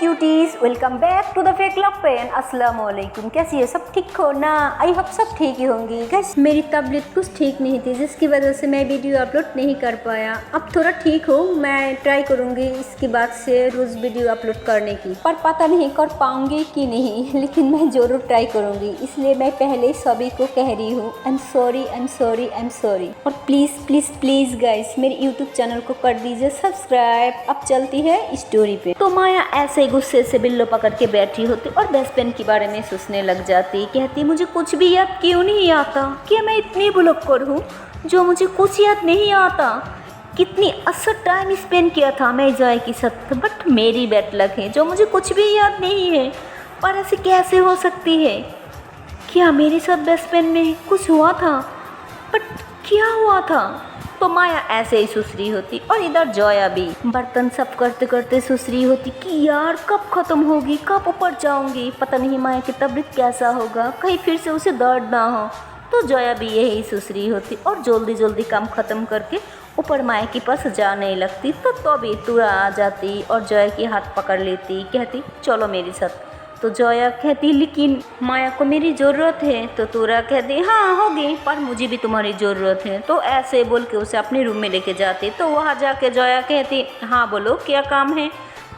Cuties, welcome back to the fake love pain. अस्सलाम वालेकुम, कैसी है? सब ठीक हो ना? आई होप सब ठीक ही होंगी। गाइस मेरी तबीयत कुछ ठीक नहीं थी, जिसकी वजह से मैं वीडियो अपलोड नहीं कर पाया। अब थोड़ा ठीक हूँ, मैं ट्राई करूँगी इसके बाद से रोज़ वीडियो अपलोड करने की, पर पता नहीं कर पाऊँगी कि नहीं, लेकिन मैं ज़रूर ट्राई करूँगी। इसलिए मैं पहले सभी को कह रही हूँ I am sorry, I am sorry, I am sorry. और प्लीज़ प्लीज़ प्लीज़ गाइस मेरे यूट्यूब चैनल को कर दीजिए सब्सक्राइब। अब चलती है स्टोरी पे। तो माया ऐसे ही गुस्से से बिल्लो पकड़ के बैठी होती और बेस्ट फ्रेंड के बारे में सोचने लग जाती। कहती मुझे कुछ भी याद क्यों नहीं आता? क्या मैं इतनी बुलक्कड़ हूँ जो मुझे कुछ याद नहीं आता? कितनी अच्छा टाइम स्पेंड किया था मैं जॉय के साथ, बट मेरी बैड लक है जो मुझे कुछ भी याद नहीं है। पर ऐसे कैसे हो सकती है? क्या मेरे साथ बेस्ट फ्रेंड में कुछ हुआ था? बट क्या हुआ था? तो माया ऐसे ही सुसरी होती और इधर जॉया भी बर्तन सब करते करते सुसरी होती कि यार कब ख़त्म होगी, कब ऊपर जाऊंगी। पता नहीं माया की तबीयत कैसा होगा, कहीं फिर से उसे दर्द ना हो। तो जॉया भी यही सुसरी होती और जल्दी जल्दी काम ख़त्म करके ऊपर माया के पास जाने लगती। तो भी तुरा आ जाती और जॉया की हाथ पकड़ लेती, कहती चलो मेरे साथ। तो जॉया कहती लेकिन माया को मेरी ज़रूरत है। तो तुरा कहती हाँ होगी, पर मुझे भी तुम्हारी ज़रूरत है। तो ऐसे बोल के उसे अपने रूम में लेके जाती। तो वहाँ जाके जॉया कहती हाँ बोलो क्या काम है?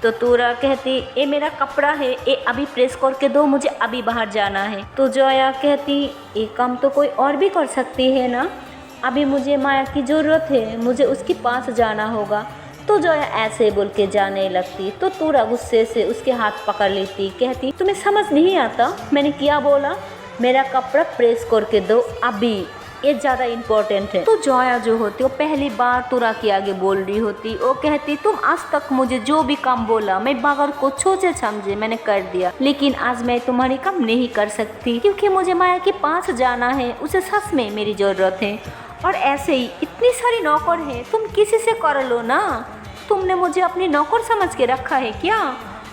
तो तुरा कहती ये मेरा कपड़ा है, ये अभी प्रेस करके दो, मुझे अभी बाहर जाना है। तो जॉया कहती ये काम तो कोई और भी कर सकती है ना, अभी मुझे माया की ज़रूरत है, मुझे उसके पास जाना होगा। तो जॉया ऐसे बोल के जाने लगती। तो तुरा गुस्से से उसके हाथ पकड़ लेती, कहती तुम्हें समझ नहीं आता मैंने क्या बोला? मेरा कपड़ा प्रेस करके दो अभी, ये ज़्यादा इम्पोर्टेंट है। तो जॉया जो होती वो पहली बार तुरा के आगे बोल रही होती। वो कहती तुम आज तक मुझे जो भी काम बोला मैं बगैर को सोचे समझे मैंने कर दिया, लेकिन आज मैं तुम्हारी काम नहीं कर सकती क्योंकि मुझे माया के पास जाना है, उसे सच में मेरी ज़रूरत है। और ऐसे ही इतनी सारी नौकर है, तुम किसी से कर लो ना। तुमने मुझे अपनी नौकर समझ के रखा है क्या?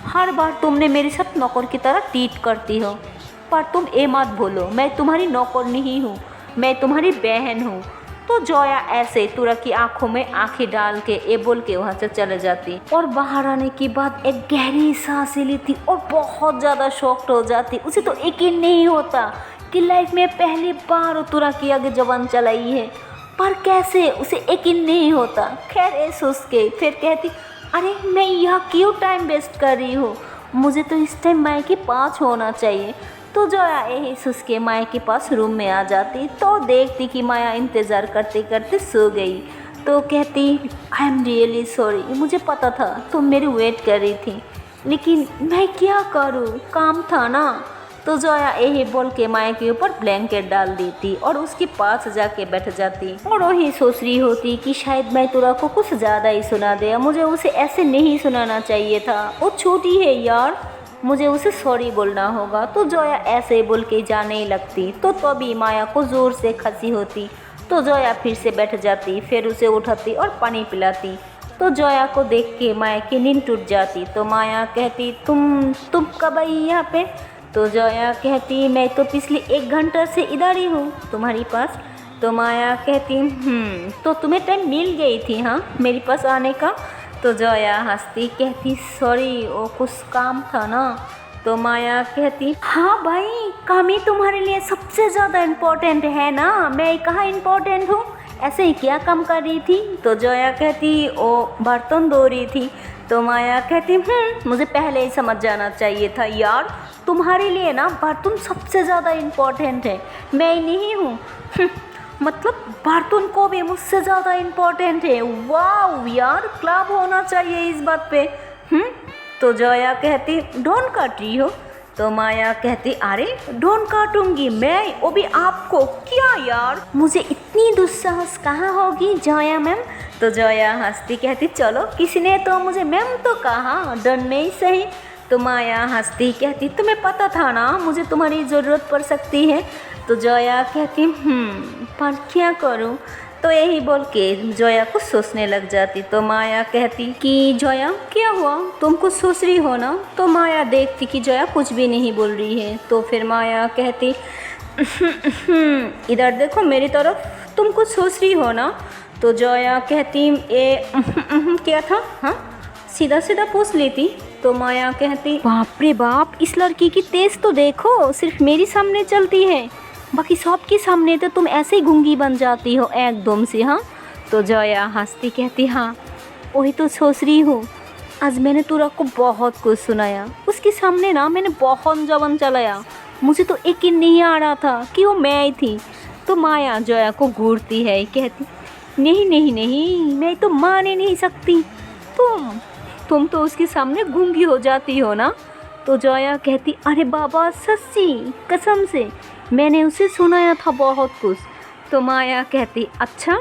हर बार तुमने मेरे साथ नौकर की तरह ट्रीट करती हो, पर तुम ये मत भूलो मैं तुम्हारी नौकर नहीं हूँ, मैं तुम्हारी बहन हूँ। तो जॉया ऐसे तुरा की आंखों में आंखें डाल के ये बोल के वहाँ से चले जाती और बाहर आने के बाद एक गहरी सांस लेती और बहुत ज़्यादा शॉक्ड हो जाती। उसे तो यकीन नहीं होता कि लाइफ में पहली बार तुरा की आगे जबान चलाई है, पर कैसे उसे यकीन नहीं होता। खैर ये सोच के फिर कहती अरे मैं यहाँ क्यों टाइम वेस्ट कर रही हूँ, मुझे तो इस टाइम माया के पास होना चाहिए। तो जॉया यही सोच के माया के पास रूम में आ जाती। तो देखती कि माया इंतज़ार करते करते सो गई। तो कहती आई एम रियली सॉरी, मुझे पता था तुम मेरी वेट कर रही थी, लेकिन मैं क्या करूँ, काम था ना। तो जॉया यही बोल के माया के ऊपर ब्लैंकेट डाल देती और उसके पास जाके बैठ जाती और वही सोच रही होती कि शायद मैं तुरा को कुछ ज़्यादा ही सुना दिया, मुझे उसे ऐसे नहीं सुनाना चाहिए था, वो छोटी है यार, मुझे उसे सॉरी बोलना होगा। तो जॉया ऐसे बोल के जाने ही लगती। तो तभी माया को ज़ोर से खसी होती। तो जॉया फिर से बैठ जाती, फिर उसे उठाती और पानी पिलाती। तो जॉया को देख के माया की नींद टूट जाती। तो माया कहती तुम कब आई यहाँ पे? तो जॉया कहती मैं तो पिछले 1 घंटा से इधर ही हूँ तुम्हारे पास। तो माया कहती तो तुम्हें टाइम मिल गई थी हाँ मेरे पास आने का? तो जॉया हंसती कहती सॉरी वो कुछ काम था ना। तो माया कहती हाँ भाई, काम ही तुम्हारे लिए सबसे ज़्यादा इम्पोर्टेंट है ना, मैं कहाँ इम्पोर्टेंट हूँ? ऐसे ही क्या काम कर रही थी? तो जॉया कहती ओ बर्तन धो रही थी। तो माया कहती मुझे पहले ही समझ जाना चाहिए था यार, तुम्हारे लिए ना बर्तन सबसे ज़्यादा इम्पोर्टेंट है, मैं नहीं हूँ। मतलब बर्तन को भी मुझसे ज़्यादा इम्पोर्टेंट है। वाह यार, क्लब होना चाहिए इस बात पे। तो जॉया कहती डोंट काट रही हो? तो माया कहती अरे डोंट काटूंगी मैं, वो भी आपको। क्या यार, मुझे इतनी दुस्साहस कहाँ होगी जॉया मैम? तो जॉया हंसती कहती चलो किसी ने तो मुझे मैम तो कहा, डन नहीं सही। तो माया हंसती कहती तुम्हें पता था ना मुझे तुम्हारी ज़रूरत पड़ सकती है। तो जॉया कहती पर क्या करूँ? तो यही बोल के जॉया कुछ सोचने लग जाती। तो माया कहती कि जॉया क्या हुआ, तुम कुछ सोच रही हो ना? तो माया देखती कि जॉया कुछ भी नहीं बोल रही है। तो फिर माया कहती इधर देखो मेरी तरफ, तुम कुछ सोच रही हो ना? तो जॉया कहती क्या था? हाँ सीधा सीधा पूछ लेती, तो माया कहती बाप रे बाप, इस लड़की की तेज तो देखो, सिर्फ मेरी सामने चलती है, बाकी सबके सामने तो तुम ऐसे ही गूंगी बन जाती हो एकदम से। हाँ, तो जया हंसती कहती हाँ वही तो सोच रही हूँ, आज मैंने तुरा को बहुत कुछ सुनाया, उसके सामने ना मैंने बहुत जबान चलाया, मुझे तो यकीन नहीं आ रहा था कि वो मैं ही थी। तो माया जया को घूरती है, कहती नहीं नहीं नहीं, मैं तो मान ही नहीं सकती, तुम तो उसके सामने गूंगी हो जाती हो ना। तो जया कहती अरे बाबा सच्ची कसम से मैंने उसे सुनाया था बहुत कुछ। तो माया कहती अच्छा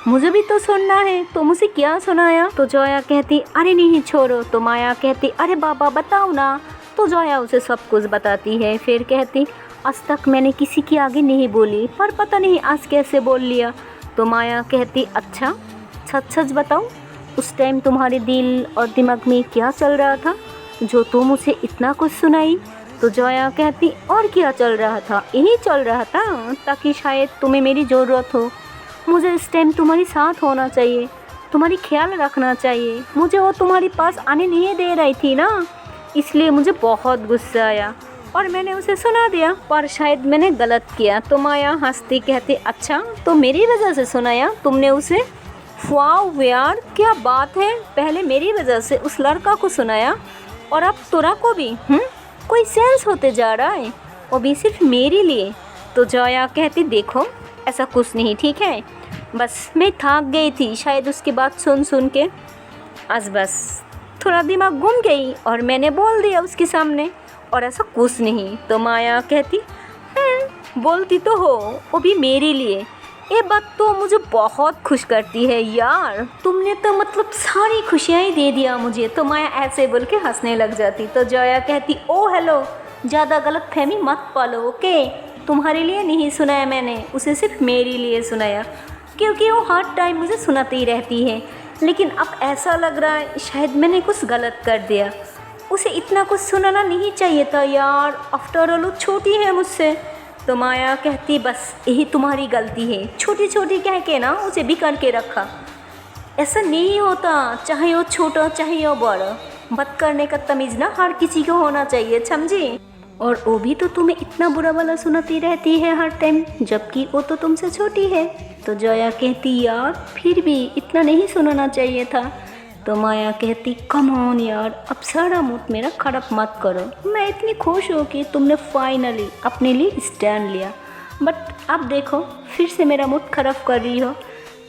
मुझे भी तो सुनना है, तो मुझे क्या सुनाया। तो जया कहती अरे नहीं छोड़ो। तो माया कहती अरे बाबा बताओ ना। तो जया उसे सब कुछ बताती है, फिर कहती आज तक मैंने किसी के आगे नहीं बोली, पर पता नहीं आज कैसे बोल लिया। तो माया कहती अच्छा सच सच बताओ, उस टाइम तुम्हारे दिल और दिमाग में क्या चल रहा था जो तुम उसे इतना कुछ सुनाई। तो जया कहती और क्या चल रहा था, यही चल रहा था ताकि शायद तुम्हें मेरी ज़रूरत हो, मुझे इस टाइम तुम्हारे साथ होना चाहिए, तुम्हारी ख्याल रखना चाहिए, मुझे वो तुम्हारे पास आने नहीं दे रही थी ना, इसलिए मुझे बहुत गुस्सा आया और मैंने उसे सुना दिया, पर शायद मैंने गलत किया। तो माया हंसती कहती अच्छा तो मेरी वजह से सुनाया तुमने उसे, वाह यार क्या बात है, पहले मेरी वजह से उस लड़का को सुनाया और अब तुरा को भी। कोई सेंस होते जा रहा है, वो भी सिर्फ मेरे लिए। तो जया कहती देखो ऐसा कुछ नहीं ठीक है, बस मैं थक गई थी शायद उसकी बात सुन सुन के, आज बस थोड़ा दिमाग घूम गई और मैंने बोल दिया उसके सामने, और ऐसा कुछ नहीं। तो माया कहती बोलती तो हो वो भी मेरे लिए, ये बात तो मुझे बहुत खुश करती है यार, तुमने तो मतलब सारी खुशियाँ ही दे दिया मुझे। तो माया ऐसे बोल के हंसने लग जाती। तो जया कहती ओ हेलो, ज़्यादा गलत फहमी मत पालो ओके, तुम्हारे लिए नहीं सुनाया मैंने, उसे सिर्फ मेरे लिए सुनाया, क्योंकि वो हर टाइम मुझे सुनाती रहती है, लेकिन अब ऐसा लग रहा है शायद मैंने कुछ गलत कर दिया, उसे इतना कुछ सुनाना नहीं चाहिए था यार, आफ्टर ऑल वो छोटी है मुझसे। तो माया कहती बस यही तुम्हारी गलती है, छोटी छोटी कह के ना उसे बिगाड़ के रखा, ऐसा नहीं होता, चाहे वो छोटा चाहे वो बड़ा, बात करने का तमीज़ ना हर किसी को होना चाहिए समझी। और वो भी तो तुम्हें इतना बुरा भला सुनाती रहती है हर टाइम, जबकि वो तो तुमसे छोटी है। तो जया कहती यार फिर भी इतना नहीं सुनाना चाहिए था। तो माया कहती कम ऑन यार, अब सारा मूड मेरा खराब मत करो, मैं इतनी खुश हूँ कि तुमने फाइनली अपने लिए स्टैंड लिया, बट अब देखो फिर से मेरा मूड खराब कर रही हो।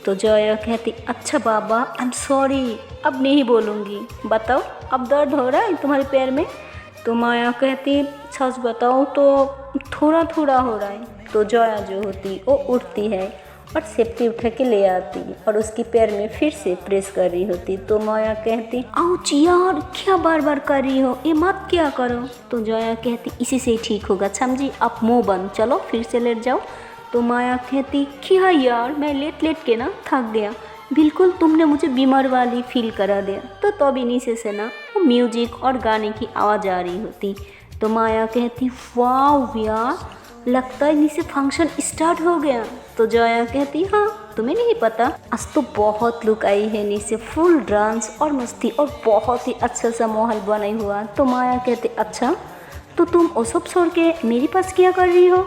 तो जया कहती अच्छा बाबा आई एम सॉरी, अब नहीं बोलूँगी, बताओ अब दर्द हो रहा है तुम्हारे पैर में। तो माया कहती सच बताओ तो थोड़ा थोड़ा हो रहा है। तो जया जो होती वो उठती है और सेफ्टी उठा के ले आती और उसके पैर में फिर से प्रेस कर रही होती। तो माया कहती आउच यार क्या बार बार कर रही हो, ये मत क्या करो। तो जया कहती इसी से ठीक होगा समझी, आप मुँह बंद, चलो फिर से लेट जाओ। तो माया कहती क्या यार मैं लेट लेट के ना थक गया, बिल्कुल तुमने मुझे बीमार वाली फील करा दिया। तो तभी नीचे से ना वो म्यूजिक और गाने की आवाज़ आ रही होती। तो माया कहती वाह यार लगता है नीचे फंक्शन स्टार्ट हो गया। तो जया कहती हाँ तुम्हें नहीं पता, आज तो बहुत लुक आई है नीचे, फुल डांस और मस्ती और बहुत ही अच्छा सा माहौल बना हुआ। तो माया कहती अच्छा तो तुम वो सब छोड़ के मेरे पास क्या कर रही हो।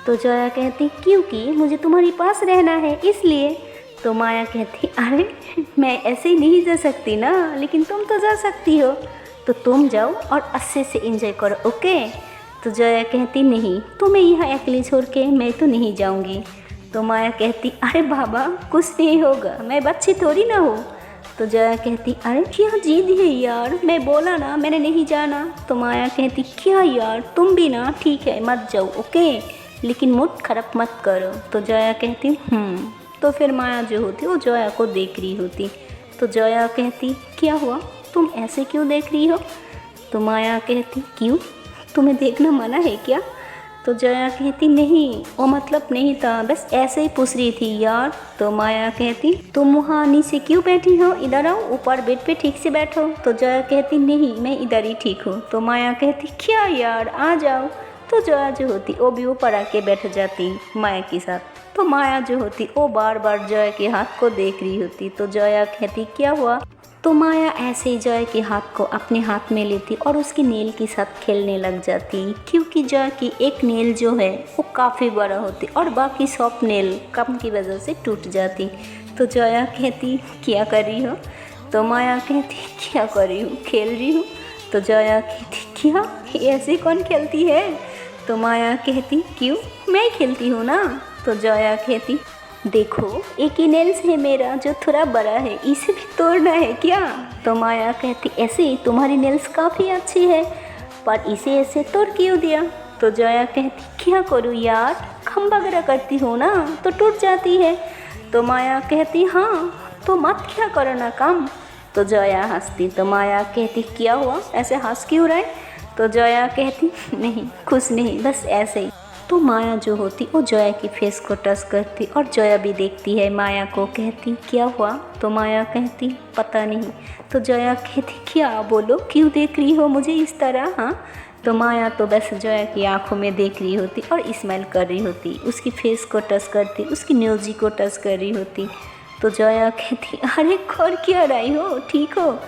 तो जया कहती क्योंकि मुझे तुम्हारे पास रहना है इसलिए। तो माया कहती अरे मैं ऐसे ही नहीं जा सकती ना, लेकिन तुम तो जा सकती हो, तो तुम जाओ और अच्छे से एंजॉय करो ओके। तो जया कहती नहीं तुम्हें यहाँ अकेले छोड़ के मैं तो नहीं जाऊँगी। तो माया कहती अरे बाबा कुछ नहीं होगा, मैं बच्ची थोड़ी ना हूँ। तो जया कहती अरे क्या जिद है यार, मैं बोला ना मैंने नहीं जाना। तो माया कहती क्या यार तुम भी ना ठीक है मत जाओ ओके, लेकिन मूड खराब मत करो। तो जया कहती तो फिर माया जो होती वो जया को देख रही होती। तो जया कहती क्या हुआ तुम ऐसे क्यों देख रही हो। तो माया कहती क्यों तुम्हें देखना मना है क्या। तो जया कहती नहीं वो मतलब नहीं था, बस ऐसे ही पूछ रही थी यार। तो माया कहती तुम वहाँ नीचे क्यों बैठी हो, इधर आओ ऊपर बेड पे ठीक से बैठो। तो जया कहती नहीं मैं इधर ही ठीक हूँ। तो माया कहती क्या यार आ जाओ। तो जया जो होती वो भी ऊपर आके बैठ जाती माया के साथ। तो माया जो होती वो बार बार जया के हाथ को देख रही होती। तो जया कहती क्या हुआ। तो माया ऐसे ही जॉय के हाथ को अपने हाथ में लेती और उसकी नेल के साथ खेलने लग जाती, क्योंकि जॉय की एक नेल जो है वो काफ़ी बड़ा होती और बाकी सब नेल कम की वजह से टूट जाती। तो जॉया कहती क्या कर रही हो? तो माया कहती क्या कर रही हूँ, खेल रही हूँ। तो जॉया कहती क्या, ऐसे कौन खेलती है? तो माया कहती क्यों, मैं खेलती हूँ ना। तो जॉया कहती देखो एक ही नेल्स है मेरा जो थोड़ा बड़ा है, इसे भी तोड़ना है क्या? तो माया कहती ऐसे तुम्हारी नेल्स काफ़ी अच्छी है, पर इसे ऐसे तोड़ क्यों दिया? तो जया कहती क्या करूँ यार, खम्बा वगैरह करती हूँ ना तो टूट जाती है। तो माया कहती हाँ तो मत क्या करो ना काम। तो जया हंसती। तो माया कहती क्या हुआ, ऐसे हंस क्यों रहे? तो जया कहती नहीं कुछ नहीं, बस ऐसे ही। तो माया जो होती वो जया की फेस को टच करती और जया भी देखती है माया को, कहती क्या हुआ? तो माया कहती पता नहीं। तो जया कहती क्या, बोलो क्यों देख रही हो मुझे इस तरह? हाँ। तो माया तो बस जया की आंखों में देख रही होती और स्माइल कर रही होती, उसकी फेस को टच करती, उसकी न्यूजी को टच कर रही होती। तो जया कहती अरे कर क्या रही हो, ठीक हो?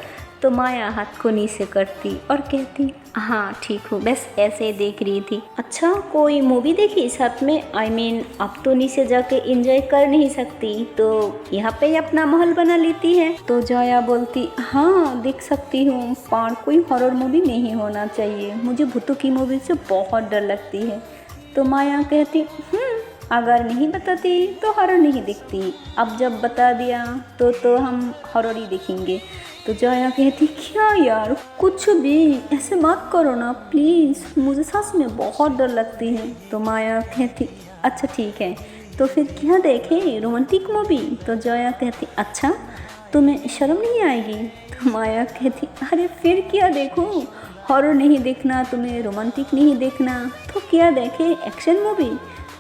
तो माया हाथ को नीचे करती और कहती हाँ ठीक हूँ, बस ऐसे ही देख रही थी। अच्छा कोई मूवी देखी साथ में? अब तो नीचे जाके एंजॉय कर नहीं सकती तो यहाँ पे अपना महल बना लेती है। तो जया बोलती हाँ देख सकती हूँ, पर कोई हॉरर मूवी नहीं होना चाहिए, मुझे भूतों की मूवी से बहुत डर लगती है। तो माया कहती अगर नहीं बताती तो हॉरर नहीं दिखती, अब जब बता दिया तो हम हॉरर ही देखेंगे। तो जया कहती क्या यार, कुछ भी ऐसे मत करो ना प्लीज़, मुझे सच में बहुत डर लगती है। तो माया कहती अच्छा ठीक है, तो फिर क्या देखें, रोमांटिक मूवी? तो जया कहती अच्छा तुम्हें शर्म नहीं आएगी? तो माया कहती अरे फिर क्या देखूं, हॉरर नहीं देखना तुम्हें, रोमांटिक नहीं देखना, तो क्या देखे, एक्शन मूवी?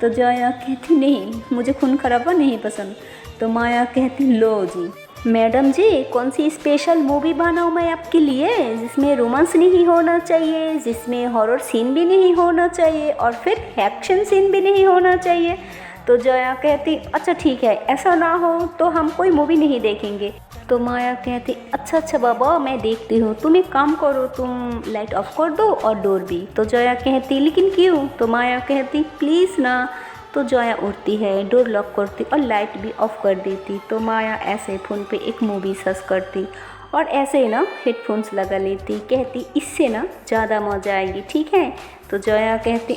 तो जया कहती नहीं मुझे खून खराबा नहीं पसंद। तो माया कहती लो जी मैडम जी, कौन सी स्पेशल मूवी बनाऊँ मैं आपके लिए, जिसमें रोमांस नहीं होना चाहिए, जिसमें हॉरर सीन भी नहीं होना चाहिए और फिर एक्शन सीन भी नहीं होना चाहिए? तो जया कहती अच्छा ठीक है, ऐसा ना हो तो हम कोई मूवी नहीं देखेंगे। तो माया कहती अच्छा बाबा मैं देखती हूँ, तुम एक काम करो, तुम लाइट ऑफ कर दो और डोर भी। तो जया कहती लेकिन क्यों? तो माया कहती प्लीज़ ना। तो जया उठती है, डोर लॉक करती और लाइट भी ऑफ कर देती। तो माया ऐसे फ़ोन पे एक मूवी सर्च करती और ऐसे ना हेडफोन्स लगा लेती, कहती इससे ना ज़्यादा मज़ा आएगी, ठीक है? तो जया कहती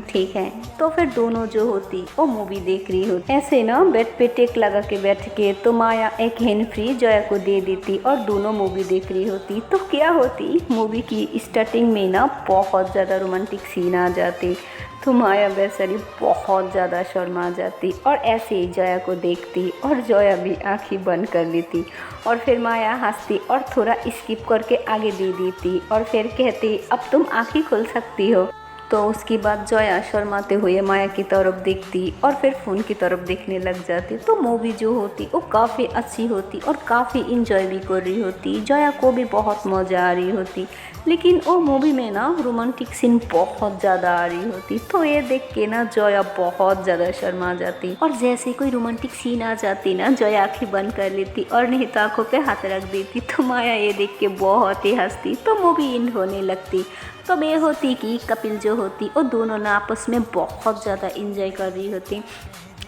ठीक है। तो फिर दोनों जो होती वो मूवी देख रही होती, ऐसे ना बेड पे टेक लगा के बैठ के। तो माया एक हैंड फ्री जया को दे देती और दोनों मूवी देख रही होती। तो क्या होती, मूवी की स्टार्टिंग में ना बहुत ज़्यादा रोमांटिक सीन आ जाते। तो माया बेचारी बहुत ज़्यादा शर्मा जाती और ऐसे ही जया को देखती और जया भी आँखें बंद कर लेती और फिर माया हंसती और थोड़ा स्किप करके आगे दे देती और फिर कहती अब तुम आँखें खोल सकती हो। तो उसके बाद जया शर्माते हुए माया की तरफ देखती और फिर फ़ोन की तरफ देखने लग जाती। तो मूवी जो होती वो काफ़ी अच्छी होती और काफ़ी इंजॉय भी कर रही होती, जया को भी बहुत मज़ा आ रही होती। लेकिन वो मूवी में ना रोमांटिक सीन बहुत ज़्यादा आ रही होती, तो ये देख के ना जया बहुत ज़्यादा शर्मा जाती और जैसे कोई रोमांटिक सीन आ जाती ना जया आँखें बंद कर लेती और नहीं तो आँखों पे हाथ रख देती। तो माया ये देख के बहुत ही हंसती। तो मूवी एंड होने लगती। तब ये होती कि कपिल जो होती वो दोनों ना आपस में बहुत ज़्यादा इंजॉय कर रही होती,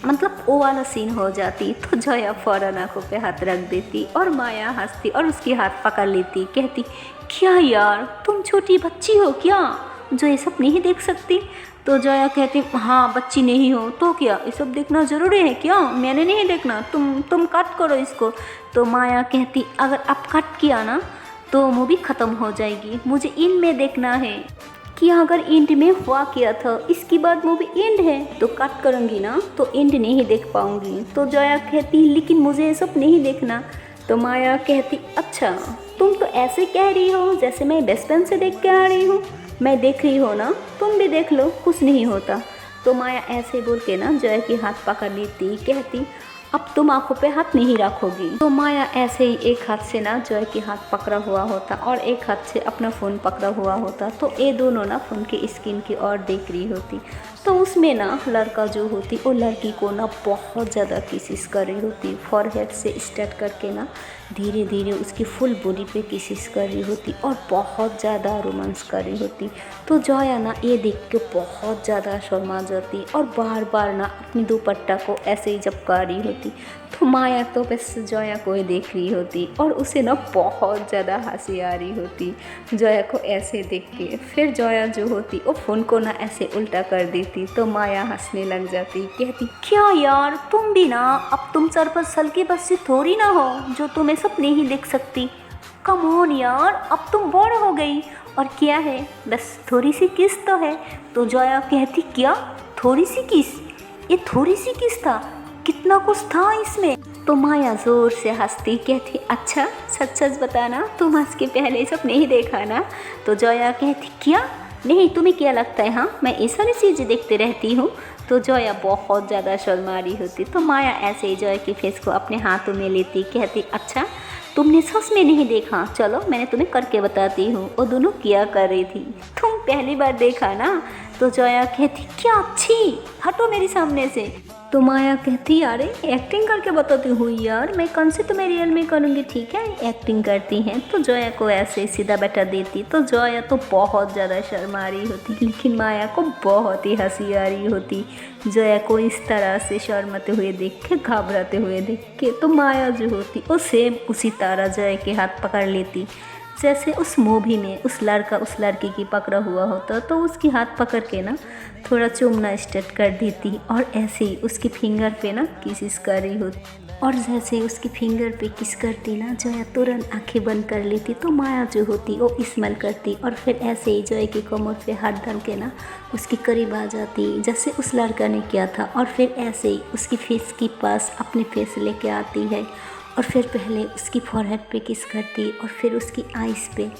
मतलब वो वाला सीन हो जाती। तो जया फ़ौरन आँखों पे हाथ रख देती और माया हंसती और उसकी हाथ पकड़ लेती, कहती क्या यार तुम छोटी बच्ची हो क्या जो ये सब नहीं देख सकती? तो जया कहती हाँ बच्ची नहीं हो तो क्या, ये सब देखना ज़रूरी है क्या? मैंने नहीं देखना, तुम कट करो इसको। तो माया कहती अगर आप कट किया ना तो मूवी ख़त्म हो जाएगी, मुझे एंड में देखना है कि अगर एंड में हुआ क्या था, इसके बाद मूवी एंड है तो कट करूँगी ना तो एंड नहीं देख पाऊँगी। तो जया कहती लेकिन मुझे ये सब नहीं देखना। तो माया कहती अच्छा तुम तो ऐसे कह रही हो जैसे मैं बचपन से देख के आ रही हूँ, मैं देख रही हो ना, तुम भी देख लो, कुछ नहीं होता। तो माया ऐसे बोल के ना जया की हाथ पकड़ लेती, कहती अब तुम आंखों पे हाथ नहीं रखोगी। तो माया ऐसे ही एक हाथ से ना जय के हाथ पकड़ा हुआ होता और एक हाथ से अपना फ़ोन पकड़ा हुआ होता। तो ये दोनों ना फ़ोन के स्क्रीन की ओर देख रही होती। तो उसमें ना लड़का जो होती वो लड़की को ना बहुत ज़्यादा किसिस कर रही होती, फॉरहेड से स्टार्ट करके ना धीरे धीरे उसकी फुल बॉडी पे किसिस कर रही होती और बहुत ज़्यादा रोमांस कर रही होती। तो जोया ना ये देख के बहुत ज़्यादा शर्मा जाती और बार बार ना अपनी दुपट्टा को ऐसे ही झपका रही होती। तो माया तो बस जोया को ही देख रही होती और उसे ना बहुत ज़्यादा हंसी आ रही होती जोया को ऐसे देख के। फिर जोया जो होती वो फ़ोन को ना ऐसे उल्टा कर देती तो माया हंसने लग जाती, कहती क्या यार तुम भी ना, अब तुम 4-5 साल की बच्ची थोड़ी ना हो जो तुम्हें सपने ही देख सकती। कम ऑन यार, अब तुम बड़ हो गई और क्या है, बस थोड़ी सी किस तो है। तो जोया कहती क्या थोड़ी सी किस, ये थोड़ी सी किस था, कितना कुछ था इसमें। तो माया ज़ोर से हंसती, कहती अच्छा सच सच बताना, तुम हंस के पहले सब नहीं देखा ना। तो जोया कहती क्या नहीं, तुम्हें क्या लगता है हाँ मैं ये सारी चीज़ें देखते रहती हूँ। तो जोया बहुत ज़्यादा शर्मा रही होती। तो माया ऐसे ही जोया के फेस को अपने हाथों में लेती, कहती अच्छा तुमने सच में नहीं देखा, चलो मैंने तुम्हें करके बताती हूँ। वो दोनों क्या कर रही थी, तुम पहली बार देखा ना। तो जोया कहती क्या अच्छी, हटो मेरे सामने से। तो माया कहती अरे एक्टिंग करके बताती हूँ यार, मैं कौन से तुम्हें रियल में करूँगी, ठीक है एक्टिंग करती हैं। तो जोया को ऐसे सीधा बैठा देती। तो जोया तो बहुत ज़्यादा शर्मा रही होती, लेकिन माया को बहुत ही हंसी आ रही होती जोया को इस तरह से शर्माते हुए देख के, घबराते हुए देख के। तो माया जो होती वो सेम उसी तरह जोया के हाथ पकड़ लेती जैसे उस मूवी में उस लड़का उस लड़की की पकड़ा हुआ होता। तो उसकी हाथ पकड़ के ना थोड़ा चूमना स्टार्ट कर देती और ऐसे ही उसकी फिंगर पे ना किसिस कर रही होती। और जैसे ही उसकी फिंगर पे किस करती ना जोया तुरंत आंखें बंद कर लेती। तो माया जो होती वो स्माइल करती और फिर ऐसे ही जोया की कमर पे हाथ डाल के ना उसके करीब आ जाती जैसे उस लड़का ने किया था। और फिर ऐसे ही उसकी फेस के पास अपने फेस लेके आती है और फिर पहले उसकी फॉरहेड पे किस करती और फिर उसकी आइज़ पे।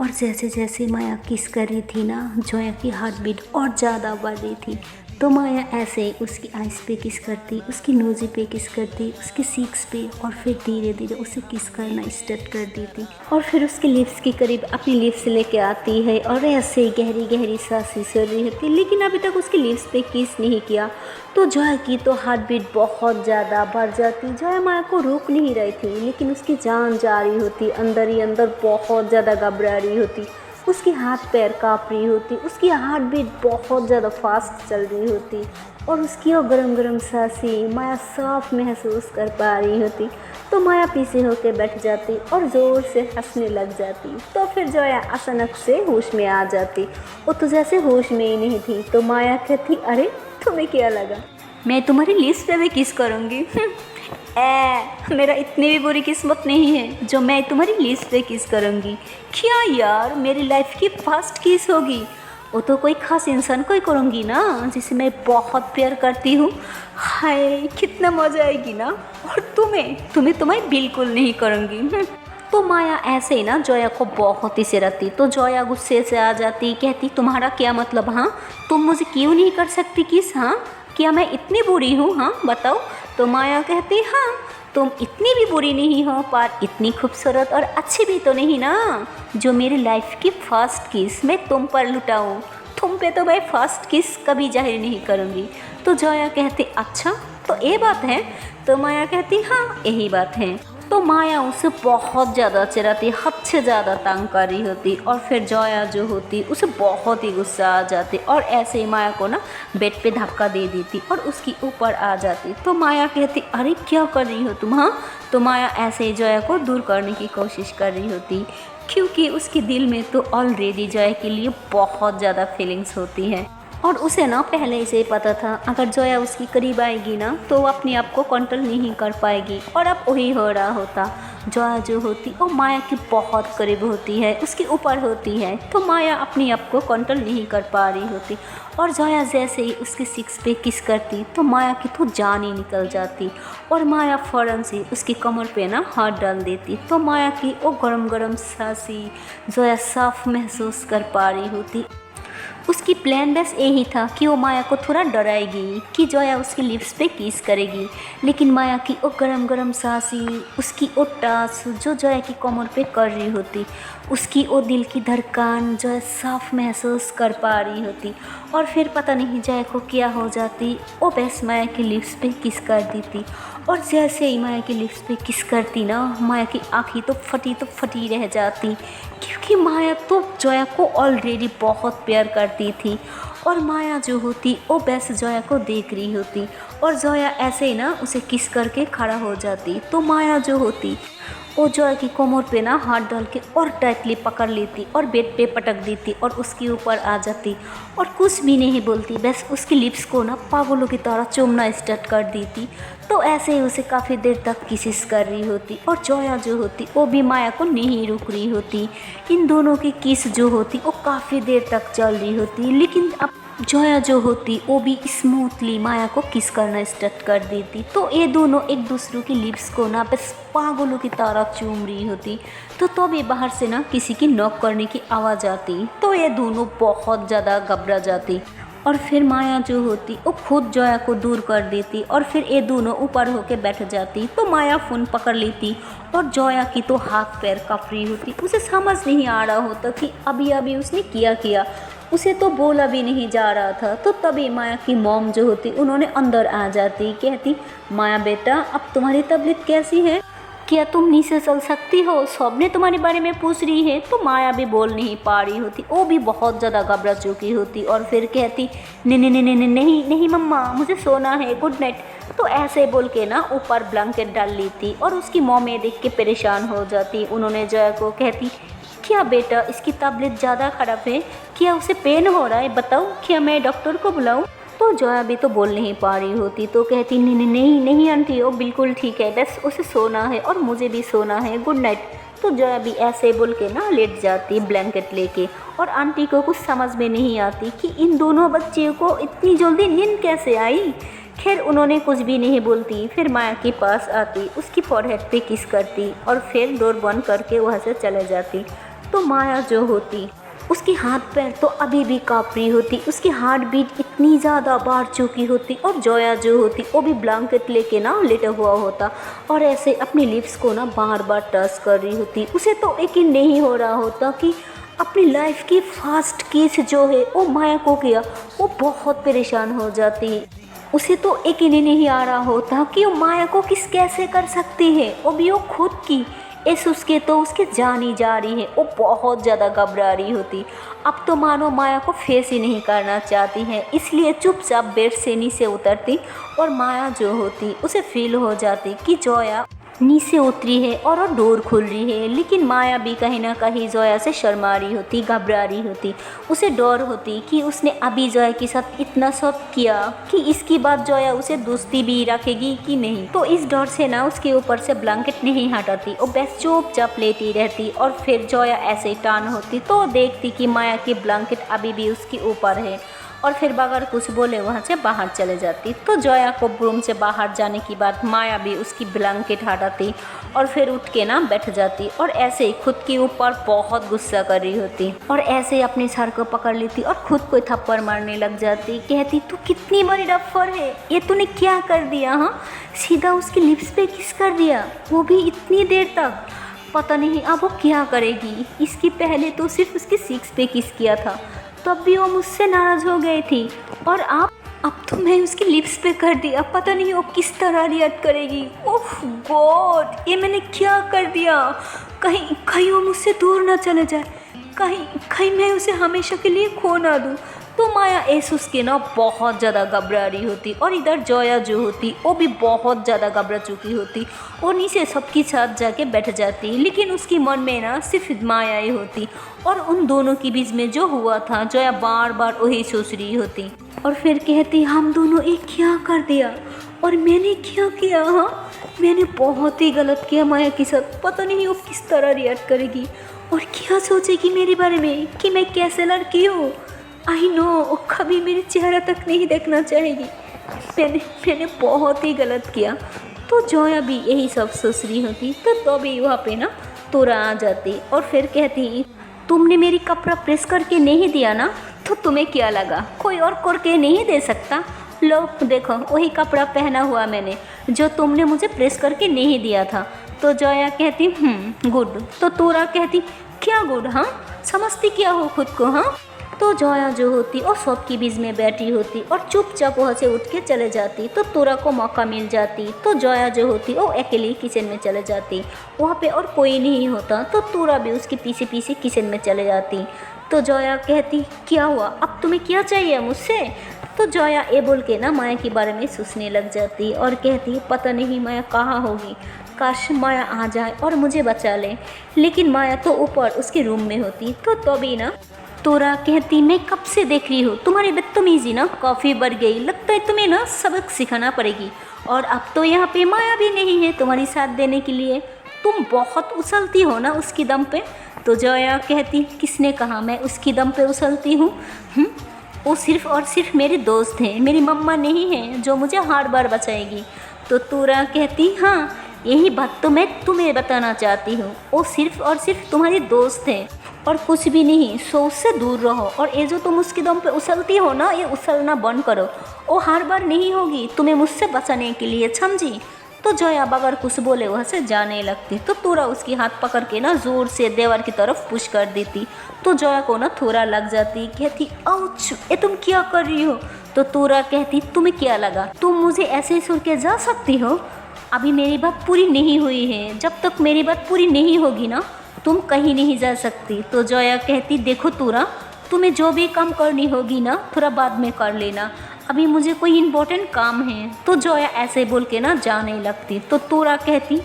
और जैसे जैसे माया किस कर रही थी ना जोया की हार्ट बीट और ज़्यादा बढ़ रही थी। तो माया ऐसे ही उसकी आइज़ पे किस करती, उसकी नोज़ी पे किस करती, उसके सीक्स पे और फिर धीरे धीरे उसे किस करना स्टार्ट कर देती। और फिर उसके लिप्स के करीब अपनी लिप्स लेके आती है और ऐसे ही गहरी गहरी सांसें चल रही होती, लेकिन अभी तक उसके लिप्स पे किस नहीं किया। तो जोया की तो हार्ट बीट बहुत ज़्यादा बढ़ जाती। जोया माया को रोक नहीं रही थी, लेकिन उसकी जान जा रही होती, अंदर ही अंदर बहुत ज़्यादा घबरा रही होती, उसके हाथ पैर काँप रही होती, उसकी हार्ट बीट बहुत ज़्यादा फास्ट चल रही होती और उसकी वो गरम गरम सांसें माया साफ महसूस कर पा रही होती। तो माया पीछे होकर बैठ जाती और ज़ोर से हंसने लग जाती। तो फिर जोया अचानक से होश में आ जाती, वो तो जैसे होश में ही नहीं थी। तो माया कहती अरे तुम्हें क्या लगा, मैं तुम्हारी लिस्ट पे भी किस करूँगी मेरा इतनी भी बुरी किस्मत नहीं है जो मैं तुम्हारी लिस्ट पे किस करूँगी। क्या यार मेरी लाइफ की फर्स्ट किस होगी, वो तो कोई ख़ास इंसान को ही करूँगी ना जिसे मैं बहुत प्यार करती हूँ। हाय कितना मज़ा आएगी ना। और तुम्हें बिल्कुल नहीं करूँगी। तो माया ऐसे ही ना जोया को बहुत ही सिरकती। तो जोया गुस्से से आ जाती, कहती तुम्हारा क्या मतलब, हाँ तुम मुझे क्यों नहीं कर सकती किस, हाँ क्या मैं इतनी बुरी हूँ, हाँ बताओ। तो माया कहती हाँ तुम इतनी भी बुरी नहीं हो, पर इतनी खूबसूरत और अच्छी भी तो नहीं ना जो मेरी लाइफ की फर्स्ट किस मैं तुम पर लुटाऊँ। तुम पे तो मैं फर्स्ट किस कभी जाहिर नहीं करूँगी। तो जोया कहती अच्छा तो ये बात है। तो माया कहती हाँ यही बात है। तो माया उसे बहुत ज़्यादा चिढ़ाती, हद से ज़्यादा तंग कर रही होती और फिर जोया जो होती उसे बहुत ही गुस्सा आ जाती और ऐसे ही माया को ना बेड पे धक्का दे देती और उसकी ऊपर आ जाती। तो माया कहती अरे क्या कर रही हो तुम, हाँ। तो माया ऐसे ही जोया को दूर करने की कोशिश कर रही होती, क्योंकि उसके दिल में तो ऑलरेडी जोया के लिए बहुत ज़्यादा फीलिंग्स होती हैं और उसे ना पहले से ही पता था अगर जोया उसकी करीब आएगी ना तो वो अपने आप को कंट्रोल नहीं कर पाएगी। और अब वही हो रहा होता, जोया जो होती वो माया की बहुत करीब होती है, उसके ऊपर होती है। तो माया अपने आप को कंट्रोल नहीं कर पा रही होती और जोया जैसे ही उसके सिक्स पे किस करती तो माया की तो जान ही निकल जाती और माया फ़ौरन से उसकी कमर पे ना हाथ डाल देती। तो माया की वो गरम गरम सांसें जोया साफ महसूस कर पा रही होती। उसकी प्लान बस यही था कि वो माया को थोड़ा डराएगी कि जोया उसकी लिप्स पे किस करेगी। लेकिन माया की वो गरम गरम सांसें, उसकी वो टच जो जोया की कमर पे कर रही होती, उसकी वो दिल की धड़कन जो साफ महसूस कर पा रही होती। और फिर पता नहीं जोया को क्या हो जाती, वो बस माया की लिप्स पे किस कर देती। और जैसे ही माया की लिप्स पे किस करती ना, माया की आँखें तो फटी रह जाती, क्योंकि माया तो जोया को ऑलरेडी बहुत प्यार करती थी। और माया जो होती वो बस जोया को देख रही होती, और जोया ऐसे ही ना उसे किस करके खड़ा हो जाती। तो माया जो होती वो जोया की कोमर पे ना हाथ डाल के और टाइटली पकड़ लेती और बेड पे पटक देती और उसके ऊपर आ जाती और कुछ भी नहीं बोलती, बस उसकी लिप्स को ना पागलों की तरह चूमना स्टार्ट कर देती। तो ऐसे ही उसे काफ़ी देर तक किसिस कर रही होती, और जोया जो होती वो भी माया को नहीं रुक रही होती। इन दोनों की किस जो होती वो काफ़ी देर तक चल रही होती, लेकिन अब जोया जो होती वो भी स्मूथली माया को किस करना स्टार्ट कर देती। तो ये दोनों एक दूसरों की लिप्स को ना बस पागलों की तरह चूम रही होती। तो तभी बाहर से ना किसी की नॉक करने की आवाज़ आती, तो ये दोनों बहुत ज़्यादा घबरा जाती। और फिर माया जो होती वो खुद जोया को दूर कर देती, और फिर ये दोनों ऊपर होके बैठ जाती। तो माया फ़ोन पकड़ लेती, और जोया की तो हाथ पैर काँप रही होती। उसे समझ नहीं आ रहा होता कि अभी अभी उसने किया, उसे तो बोला भी नहीं जा रहा था। तो तभी माया की मॉम जो होती उन्होंने अंदर आ जाती, कहती, माया बेटा अब तुम्हारी तबीयत कैसी है, क्या तुम नीचे चल सकती हो, सबने तुम्हारे बारे में पूछ रही है। तो माया भी बोल नहीं पा रही होती, वो भी बहुत ज़्यादा घबरा चुकी होती, और फिर कहती, नहीं मम्मा, मुझे सोना है, गुड नाइट। तो ऐसे बोल के ना ऊपर ब्लैंकेट डाल लेती, और उसकी मॉम ये देख के परेशान हो जाती। उन्होंने जोया को कहती, क्या बेटा इसकी तबीयत ज़्यादा ख़राब है, क्या उसे पेन हो रहा है, बताओ, क्या मैं डॉक्टर को बुलाऊं। तो जोया भी तो बोल नहीं पा रही होती, तो कहती, नहीं आंटी, वो बिल्कुल ठीक है, बस उसे सोना है और मुझे भी सोना है, गुड नाइट। तो जोया भी ऐसे बोल के ना लेट जाती ब्लैंकेट लेके, और आंटी को कुछ समझ में नहीं आती कि इन दोनों बच्चियों को इतनी जल्दी नींद कैसे आई। खैर उन्होंने कुछ भी नहीं बोलती, फिर माया के पास आती, उसकी फोरहेड पे किस करती, और फिर डोर बंद करके वहाँ से चले जाती। तो माया जो होती उसके हाथ पैर तो अभी भी काँप रही होती, उसकी हार्ट बीट इतनी ज़्यादा बढ़ चुकी होती, और जोया जो होती वो भी ब्लैंकेट लेके ना लेटा हुआ होता, और ऐसे अपनी लिप्स को ना बार बार टच कर रही होती। उसे तो यकीन नहीं हो रहा होता कि अपनी लाइफ की फर्स्ट किस जो है वो माया को किया। वो बहुत परेशान हो जाती, उसे तो यकीन ही नहीं आ रहा होता कि वो माया को किस कैसे कर सकती है, वो भी वो खुद की। इस उसके तो उसके जान ही जा रही है, वो बहुत ज़्यादा घबरा रही होती। अब तो मानो माया को फेस ही नहीं करना चाहती है, इसलिए चुपचाप बेड से नीचे उतरती, और माया जो होती उसे फील हो जाती कि जोया नीचे उतरी है और वो डोर खुल रही है। लेकिन माया भी कहीं ना कहीं जोया से शर्मा रही होती, घबरा रही होती। उसे डर होती कि उसने अभी जोया के साथ इतना सब किया कि इसकी बात जोया उसे दोस्ती भी रखेगी कि नहीं। तो इस डर से ना उसके ऊपर से ब्लैंकेट नहीं हटाती, और बस चुपचाप लेटी रहती। और फिर जोया ऐसे टर्न होती तो देखती कि माया की ब्लैंकेट अभी भी उसके ऊपर है, और फिर बगैर कुछ बोले वहाँ से बाहर चले जाती। तो जोया को रूम से बाहर जाने के बाद माया भी उसकी ब्लैंकेट हटाती, और फिर उठ के ना बैठ जाती, और ऐसे ही खुद के ऊपर बहुत गुस्सा कर रही होती, और ऐसे ही अपने सर को पकड़ लेती और खुद को थप्पड़ मारने लग जाती। कहती, तू कितनी बड़ी डफर है, ये तूने क्या कर दिया, हाँ, सीधा उसकी लिप्स पे किस कर दिया, वो भी इतनी देर तक। पता नहीं अब वो क्या करेगी, इसकी पहले तो सिर्फ उसके सिक्स पे किस किया था, तब भी वो मुझसे नाराज़ हो गई थी, और अब तो मैं उसकी लिप्स पे कर दिया, पता नहीं वो किस तरह रिएक्ट करेगी। ओह गॉड, ये मैंने क्या कर दिया, कहीं वो मुझसे दूर ना चले जाए, कहीं मैं उसे हमेशा के लिए खो ना दूँ। तो माया एसुस के ना बहुत ज़्यादा घबरा रही होती, और इधर जोया जो होती वो भी बहुत ज़्यादा घबरा चुकी होती, और नीचे सबके साथ जाके बैठ जाती। लेकिन उसकी मन में ना सिर्फ माया ही होती, और उन दोनों के बीच में जो हुआ था जोया बार बार वही सोच रही होती, और फिर कहती, हम दोनों एक क्या कर दिया, और मैंने क्या किया, हाँ मैंने बहुत ही गलत किया माया के साथ, पता नहीं वो किस तरह रिएक्ट करेगी, और क्या सोचेगी मेरे बारे में कि मैं कैसे लड़की हूँ। आई नो वो कभी मेरे चेहरा तक नहीं देखना चाहेगी, मैंने बहुत ही गलत किया। तो जोया भी यही सब सोच रही होती। तो तभी वहाँ पे ना तोरा आ जाती, और फिर कहती, तुमने मेरी कपड़ा प्रेस करके नहीं दिया ना, तो तुम्हें क्या लगा कोई और करके नहीं दे सकता? लो देखो, वही कपड़ा पहना हुआ मैंने जो तुमने मुझे प्रेस करके नहीं दिया था। तो जोया कहती गुड। तो तूरा कहती क्या गुड? हाँ, समझती क्या हो खुद को? हाँ। तो जोया जो होती और शॉप के बीच में बैठी होती और चुपचाप वहाँ से उठ के चले जाती। तो तूरा को मौका मिल जाती तो जोया जो होती वो अकेली किचन में चले जाती, वहाँ पे और कोई नहीं होता। तो तूरा भी उसके पीछे पीछे किचन में चले जाती। तो जोया कहती क्या हुआ, अब तुम्हें क्या चाहिए मुझसे? तो जोया ये बोल के ना माया के बारे में सोचने लग जाती और कहती पता नहीं माया कहाँ होगी, काश माया आ जाए और मुझे बचा ले। लेकिन माया तो ऊपर उसके रूम में होती। तो तभी ना तोरा कहती मैं कब से देख रही हूँ तुम्हारी बदतमीजी ना काफ़ी बढ़ गई, लगता है तुम्हें ना सबक सिखाना पड़ेगी। और अब तो यहाँ पे माया भी नहीं है तुम्हारी साथ देने के लिए, तुम बहुत उछलती हो ना उसकी दम पे। तो जोया कहती किसने कहा मैं उसकी दम पे उछलती हूँ? वो सिर्फ़ और सिर्फ मेरे दोस्त हैं, मेरी मम्मा नहीं है जो मुझे हर बार बचाएगी। तो तूरा कहती हाँ, यही बात तो मैं तुम्हें बताना चाहती हूँ, वो सिर्फ़ और सिर्फ तुम्हारी दोस्त हैं और कुछ भी नहीं। सो उससे दूर रहो और ये जो तुम उसके दम पे उछलती हो ना, ये उछलना बंद करो। वो हर बार नहीं होगी तुम्हें मुझसे बचाने के लिए, समझी? तो जोया बगैर कुछ बोले वहाँ से जाने लगती। तो तूरा उसकी हाथ पकड़ के ना ज़ोर से दीवार की तरफ पुश कर देती। तो जोया को ना थोड़ा लग जाती, कहती आउच, ये तुम क्या कर रही हो? तो तूरा कहती तुम्हें क्या लगा तुम मुझे ऐसे ही सुन के जा सकती हो? अभी मेरी बात पूरी नहीं हुई है, जब तक मेरी बात पूरी नहीं होगी ना तुम कहीं नहीं जा सकती। तो जोया कहती देखो तूरा, तुम्हें जो भी काम करनी होगी ना थोड़ा बाद में कर लेना, अभी मुझे कोई इम्पोर्टेंट काम है। तो जोया ऐसे बोल के ना जाने लगती। तो तूरा कहती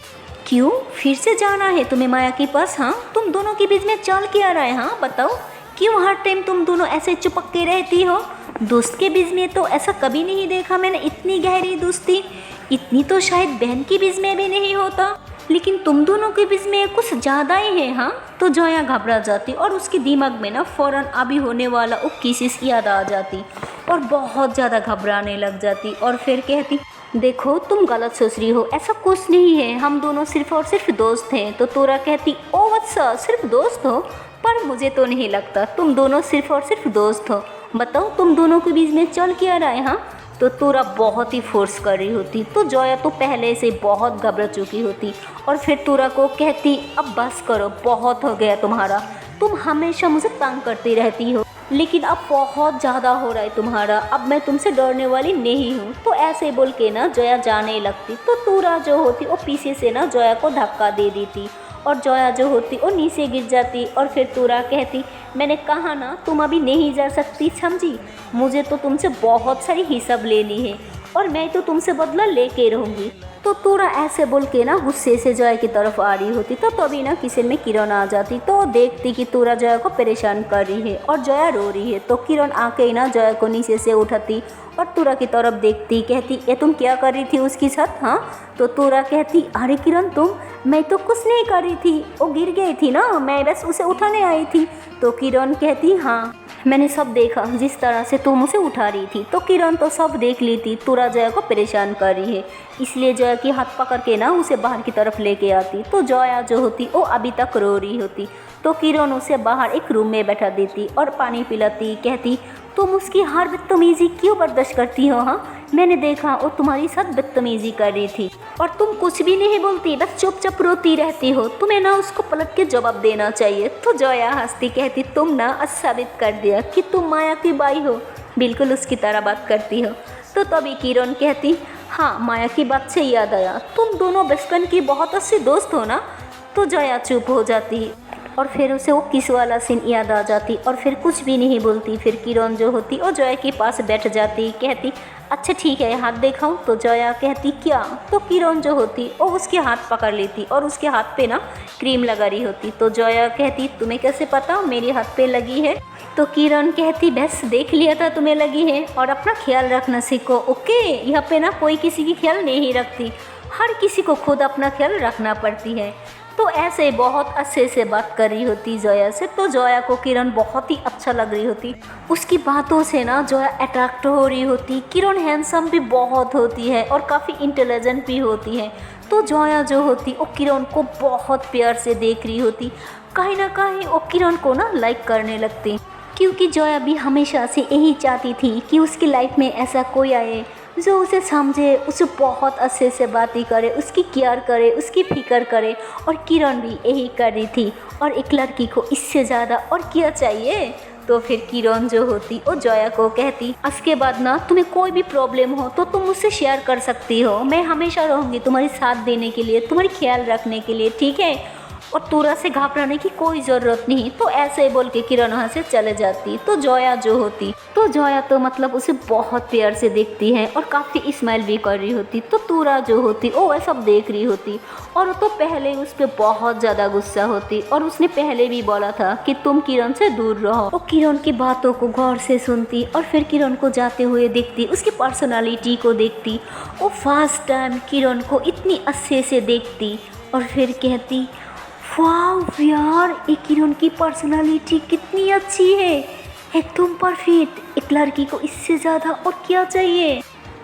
क्यों फिर से जाना है तुम्हें माया के पास? हाँ, तुम दोनों के बीच में चाल क्या रहा है? हाँ बताओ, क्यों हर टाइम तुम दोनों ऐसे चिपक के रहती हो? दोस्त के बीच में तो ऐसा कभी नहीं देखा मैंने, इतनी गहरी दोस्ती। इतनी तो शायद बहन के बीच में भी नहीं होता, लेकिन तुम दोनों के बीच में कुछ ज़्यादा ही है। हाँ। तो जोया घबरा जाती और उसके दिमाग में ना फ़ौरन अभी होने वाला वो केसेस याद आ जाती और बहुत ज़्यादा घबराने लग जाती और फिर कहती देखो तुम गलत सोच रही हो, ऐसा कुछ नहीं है, हम दोनों सिर्फ़ और सिर्फ दोस्त हैं। तो तोरा कहती ओ वत्सा, सिर्फ दोस्त हो? पर मुझे तो नहीं लगता तुम दोनों सिर्फ़ और सिर्फ दोस्त हो, बताओ तुम दोनों के बीच में चल क्या रहा है? हाँ। तो तोरा बहुत ही फोर्स कर रही होती। तो जोया तो पहले से बहुत घबरा चुकी होती और फिर तोरा को कहती अब बस करो, बहुत हो गया तुम्हारा, तुम हमेशा मुझे तंग करती रहती हो, लेकिन अब बहुत ज़्यादा हो रहा है तुम्हारा, अब मैं तुमसे डरने वाली नहीं हूँ। तो ऐसे बोल के ना जोया जाने लगती। तो तोरा जो होती वो पीछे से ना जोया को धक्का दे देती और जोया जो होती वो नीचे गिर जाती और फिर तोरा कहती मैंने कहा ना तुम अभी नहीं जा सकती, समझी? मुझे तो तुमसे बहुत सारी हिसाब लेनी है और मैं तो तुमसे बदला लेके रहूँगी। तो तोरा ऐसे बोल के ना गुस्से से जोया की तरफ आ रही होती। तो तभी ना किचन में किरण आ जाती। तो देखती कि तोरा जोया को परेशान कर रही है और जोया रो रही है। तो किरण आके ही ना जोया को नीचे से उठाती और तोरा की तरफ देखती, कहती ये तुम क्या कर रही थी उसके साथ? हाँ। तो तोरा कहती अरे किरण तुम, मैं तो कुछ नहीं कर रही थी, वो गिर गई थी ना, मैं बस उसे उठाने आई थी। तो किरण कहती हाँ, मैंने सब देखा जिस तरह से तुम उसे उठा रही थी। तो किरण तो सब देख ली थी, तोरा जोया को परेशान कर रही है, इसलिए जोया की हाथ पकड़ के ना उसे बाहर की तरफ लेके आती। तो जोया जो होती वो अभी तक रो रही होती। तो किरण उसे बाहर एक रूम में बैठा देती और पानी पिलाती, कहती तुम उसकी हर बदतमीज़ी क्यों बर्दाश्त करती हो? हाँ, मैंने देखा वो तुम्हारी साथ बदतमीज़ी कर रही थी और तुम कुछ भी नहीं बोलती, बस चुपचाप रोती रहती हो, तुम्हें ना उसको पलट के जवाब देना चाहिए। तो जोया हंसती कहती तुम ना आज साबित कर दिया कि तुम माया की बाई हो, बिल्कुल उसकी तरह बात करती हो। तो तभी किरण कहती हाँ, माया की बात से याद आया, तुम दोनों बचपन की बहुत अच्छी दोस्त हो ना। तो जोया चुप हो जाती और फिर उसे वो किस वाला सीन याद आ जाती और फिर कुछ भी नहीं बोलती। फिर किरण जो होती वो जोया के पास बैठ जाती, कहती अच्छा ठीक है हाथ दिखाऊं? तो जोया कहती क्या? तो किरण जो होती वो उसके हाथ पकड़ लेती और उसके हाथ पे ना क्रीम लगा रही होती। तो जोया कहती तुम्हें कैसे पता मेरे हाथ पे लगी है? तो किरण कहती बस देख लिया था तुम्हें लगी है, और अपना ख्याल रखना सीखो, ओके? यहाँ पे ना कोई किसी की ख्याल नहीं रखती, हर किसी को खुद अपना ख्याल रखना पड़ती है। तो ऐसे बहुत अच्छे से बात कर रही होती जोया से। तो जोया को किरण बहुत ही अच्छा लग रही होती, उसकी बातों से ना जोया अट्रैक्ट हो रही होती। किरण हैंडसम भी बहुत होती है और काफ़ी इंटेलिजेंट भी होती है। तो जोया जो होती वो किरण को बहुत प्यार से देख रही होती, कहीं ना कहीं वो किरण को ना लाइक करने लगती, क्योंकि जोया भी हमेशा से यही चाहती थी कि उसकी लाइफ में ऐसा कोई आए जो उसे समझे, उसे बहुत अच्छे से बातें करे, उसकी केयर करे, उसकी फिक्र करे। और किरण भी यही कर रही थी। और एक लड़की को इससे ज़्यादा और क्या चाहिए। तो फिर किरण जो होती वो जोया को कहती, इसके बाद ना तुम्हें कोई भी प्रॉब्लम हो तो तुम मुझसे शेयर कर सकती हो, मैं हमेशा रहूँगी तुम्हारी साथ देने के लिए, तुम्हारी ख्याल रखने के लिए, ठीक है। और तुरा से घबराने की कोई ज़रूरत नहीं। तो ऐसे ही बोल के किरण वहाँ से चले जाती। तो जोया तो मतलब उसे बहुत प्यार से देखती है और काफ़ी स्माइल भी कर रही होती। तो तुरा जो होती वो वह सब देख रही होती और वो तो पहले उस पर बहुत ज़्यादा गुस्सा होती। और उसने पहले भी बोला था कि तुम किरण से दूर रहो। वो किरण की बातों को गौर से सुनती और फिर किरण को जाते हुए देखती, उसकी पर्सनालिटी को देखती। वो फर्स्ट टाइम किरण को इतनी अच्छे से देखती और फिर कहती, वाह यार, ये किरण की पर्सनालिटी कितनी अच्छी है, एकदम परफेक्ट। एक लड़की को इससे ज़्यादा और क्या चाहिए।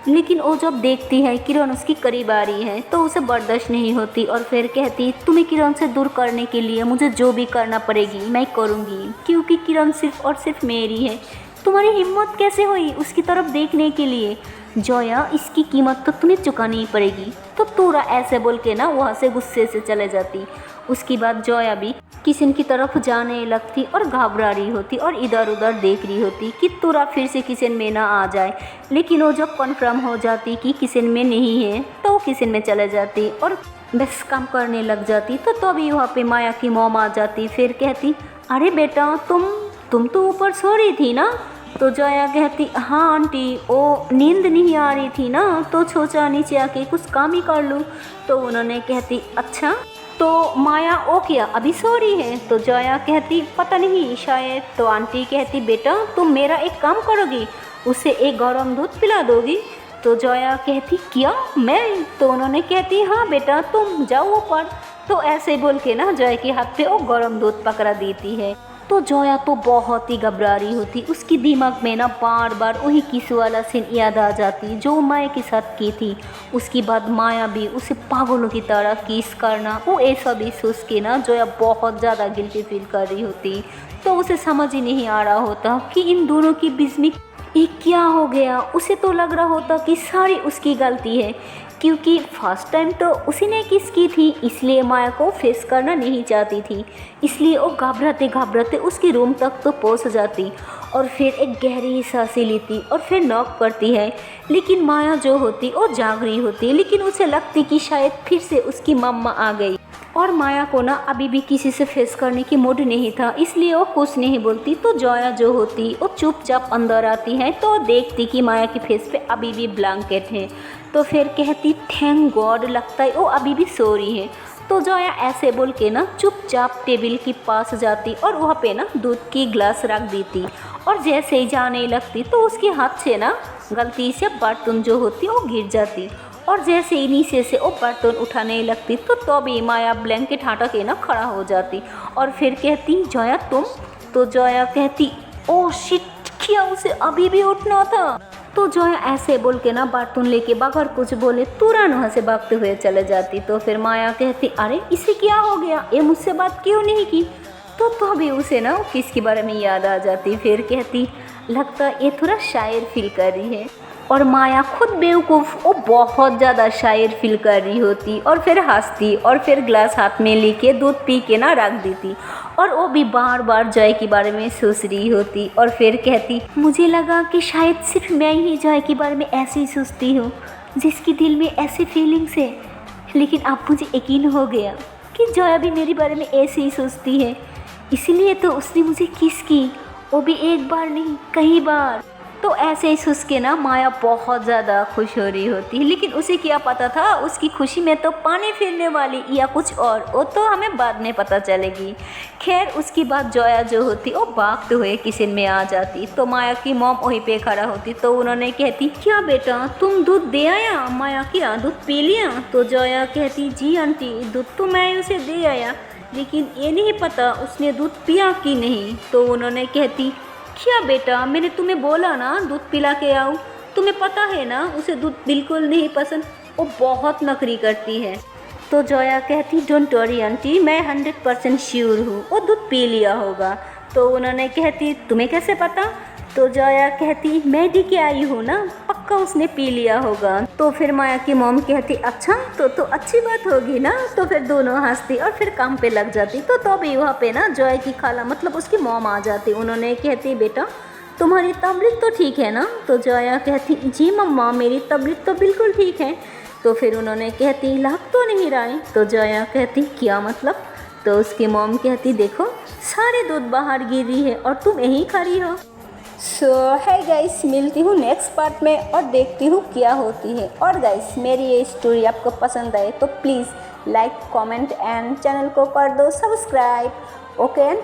लेकिन वो जब देखती है किरण उसकी करीब आ रही है तो उसे बर्दाश्त नहीं होती और फिर कहती, तुम्हें किरण से दूर करने के लिए मुझे जो भी करना पड़ेगी मैं करूँगी, क्योंकि किरण सिर्फ और सिर्फ मेरी है। तुम्हारी हिम्मत कैसे हुई उसकी तरफ देखने के लिए। जोया, इसकी कीमत तो तुम्हें चुकानी ही पड़ेगी। तो तुरा ऐसे बोल के ना वहाँ से गुस्से से चले जाती। उसके बाद जोया भी किचन की तरफ जाने लगती और घबरा रही होती और इधर उधर देख रही होती कि तुरा फिर से किचन में ना आ जाए। लेकिन वो जब कन्फर्म हो जाती कि किचन में नहीं है तो वो किचन में चले जाती और बस काम करने लग जाती। तो तभी वहाँ पे माया की मॉम आ जाती। फिर कहती, अरे बेटा तुम तो ऊपर सो रही थी ना। तो जोया कहती, हाँ आंटी, वो नींद नहीं आ रही थी ना तो सोचा नीचे आके कुछ काम ही कर लूँ। तो उन्होंने कहती, अच्छा तो माया ओ क्या अभी सो रही है। तो जोया कहती, पता नहीं शायद। तो आंटी कहती, बेटा तुम मेरा एक काम करोगी, उसे एक गर्म दूध पिला दोगी। तो जोया कहती, क्या मैं। तो उन्होंने कहती, हाँ बेटा तुम जाओ ऊपर। तो ऐसे बोल के ना जोया के हाथ पे वो गर्म दूध पकड़ा देती है। तो जोया तो बहुत ही घबरा रही होती। उसकी दिमाग में ना बार बार वही किस वाला सीन याद आ जाती जो माया के साथ की थी। उसके बाद माया भी उसे पागलों की तरह किस करना, वो ऐसा भी सोच के ना जोया बहुत ज़्यादा गिल्टी फील कर रही होती। तो उसे समझ ही नहीं आ रहा होता कि इन दोनों के बीच में ये क्या हो गया। उसे तो लग रहा होता कि सारी उसकी गलती है, क्योंकि फर्स्ट टाइम तो उसी ने किस की थी, इसलिए माया को फेस करना नहीं चाहती थी। इसलिए वो घबराते घबराते उसके रूम तक तो पहुंच जाती और फिर एक गहरी सांसें लेती और फिर नॉक करती है। लेकिन माया जो होती वो जाग रही होती, लेकिन उसे लगती कि शायद फिर से उसकी मम्मा आ गई। और माया को ना अभी भी किसी से फेस करने की मूड नहीं था, इसलिए वो कुछ नहीं बोलती। तो जोया जो होती वो चुपचाप अंदर आती है तो देखती कि माया के फेस पे अभी भी ब्लैंकेट है। तो फिर कहती, थैंक गॉड, लगता है वो अभी भी सो रही है। तो जोया ऐसे बोल के ना चुपचाप टेबल के पास जाती और वहाँ पे ना दूध की ग्लास रख देती। और जैसे ही जाने लगती तो उसके हाथ से ना गलती से बर्तन जो होती वो गिर जाती। और जैसे ही नीचे से वो बर्तन उठाने लगती तो भी माया ब्लैंकेट हटा के ना खड़ा हो जाती और फिर कहती, जोया तुम। तो जोया कहती, ओह शिट, क्या उसे अभी भी उठना था। तो जोया ऐसे बोल के ना बर्तन लेके बगैर कुछ बोले तुरंत वहाँ से भागते हुए चले जाती। तो फिर माया कहती, अरे इसे क्या हो गया, ये मुझसे बात क्यों नहीं की। तो भी उसे ना किसके बारे में याद आ जाती। फिर कहती, लगता ये थोड़ा शायर फील कर रही है। और माया खुद बेवकूफ़, वो बहुत ज़्यादा शायर फील कर रही होती और फिर हंसती और फिर ग्लास हाथ में लेके दूध पी के ना रख देती। और वो भी बार बार जय के बारे में सोच रही होती और फिर कहती, मुझे लगा कि शायद सिर्फ मैं ही जय के बारे में ऐसे ही सोचती हूँ जिसकी दिल में ऐसी फीलिंग्स है। लेकिन अब मुझे यकीन हो गया कि जया भी मेरे बारे में ऐसे ही सोचती है, इसीलिए तो उसने मुझे किस की, वो भी एक बार नहीं कई बार। तो ऐसे ही सोच के ना माया बहुत ज़्यादा खुश हो रही होती है। लेकिन उसे क्या पता था उसकी खुशी में तो पानी फिरने वाली या कुछ और, वो तो हमें बाद में पता चलेगी। खैर उसकी बाद जोया जो होती वो भागते हुए किचन में आ जाती। तो माया की मॉम वहीं पे खड़ा होती। तो उन्होंने कहती, क्या बेटा तुम दूध दे आया। माया क्या दूध पी लिया। तो जोया कहती, जी आंटी, दूध तो मैं उसे दे आया, लेकिन ये नहीं पता उसने दूध पिया कि नहीं। तो उन्होंने कहती, क्या बेटा मैंने तुम्हें बोला ना दूध पिला के आओ, तुम्हें पता है ना उसे दूध बिल्कुल नहीं पसंद, वो बहुत नखरी करती है। तो जोया कहती डोंट वरी आंटी, मैं 100% श्योर हूँ वो दूध पी लिया होगा। तो उन्होंने कहती तुम्हें कैसे पता? तो जोया कहती मैं दी के आई हूँ ना, पक्का उसने पी लिया होगा। तो फिर माया की मॉम कहती अच्छा तो अच्छी बात होगी ना। तो फिर दोनों हंसती और फिर काम पे लग जाती। तो अभी वहाँ पे ना जोया की खाला मतलब उसकी मॉम आ जाती। उन्होंने कहती बेटा तुम्हारी तबीयत तो ठीक है ना? तो जोया कहती जी मम्मा मेरी तबीयत तो बिल्कुल ठीक है। तो फिर उन्होंने कहती लग तो नहीं रहा है। तो जोया कहती क्या मतलब? तो उसकी मॉम कहती देखो सारे दूध बाहर गिर रही है और तुम यहीं खड़ी हो। सो है गाइस, मिलती हूँ नेक्स्ट पार्ट में और देखती हूँ क्या होती है। और गाइस मेरी ये स्टोरी आपको पसंद आए तो please like comment and channel को कर दो सब्सक्राइब। Okay and